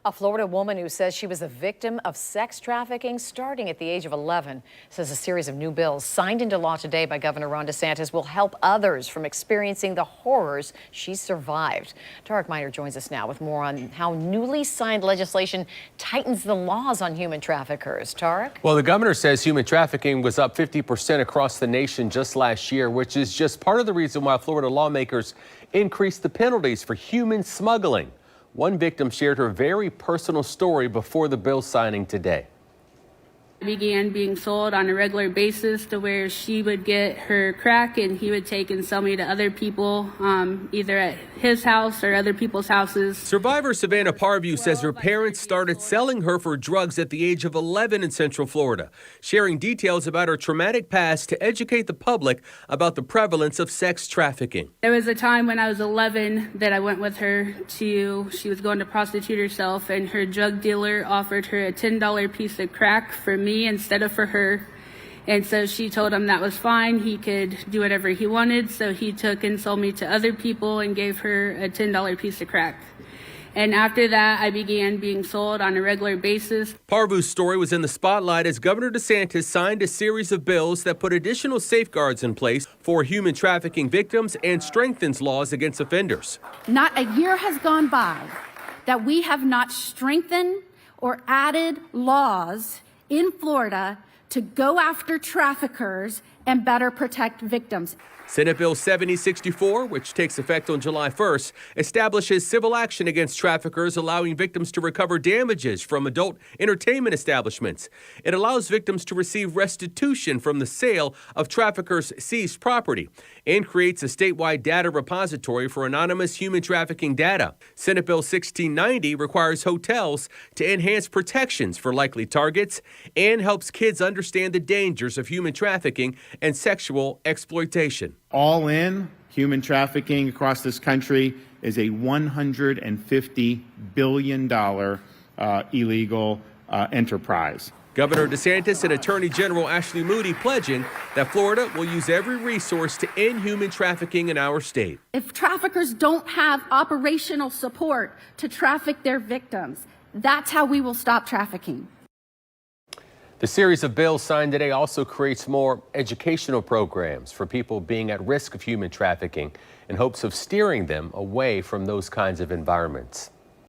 A Florida woman who says she was a victim of sex trafficking starting at the age of 11 says a series of new bills signed into law today by Governor Ron Desantis will help others from experiencing the horrors she survived. Tarek Miner joins us now with more on how newly signed legislation tightens the laws on human traffickers. Tarek? Well, the governor says human trafficking was up 50% across the nation just last year, which is just part of the reason why Florida lawmakers increased the penalties for human smuggling. One victim shared her very personal story before the bill signing today. Began being sold on a regular basis to where she would get her crack and he would take and sell me to other people, either at his house or other people's houses. Survivor Savannah Parview says her parents started selling her for drugs at the age of 11 in Central Florida, sharing details about her traumatic past to educate the public about the prevalence of sex trafficking. There was a time when I was 11 that I went with her she was going to prostitute herself, and her drug dealer offered her a $10 piece of crack for me instead of for her, and so she told him that was fine, he could do whatever he wanted. So he took and sold me to other people and gave her a $10 piece of crack. And after that, I began being sold on a regular basis. Parvu's story was in the spotlight as Governor DeSantis signed a series of bills that put additional safeguards in place for human trafficking victims and strengthens laws against offenders. Not a year has gone by that we have not strengthened or added laws in Florida to go after traffickers and better protect victims. Senate Bill 7064, which takes effect on July 1st, establishes civil action against traffickers, allowing victims to recover damages from adult entertainment establishments. It allows victims to receive restitution from the sale of traffickers' seized property and creates a statewide data repository for anonymous human trafficking data. Senate Bill 1690 requires hotels to enhance protections for likely targets and helps kids understand the dangers of human trafficking and sexual exploitation. All in, human trafficking across this country is a $150 billion illegal enterprise. Governor DeSantis and Attorney General Ashley Moody pledging that Florida will use every resource to end human trafficking in our state. If traffickers don't have operational support to traffic their victims, that's how we will stop trafficking. The series of bills signed today also creates more educational programs for people being at risk of human trafficking in hopes of steering them away from those kinds of environments.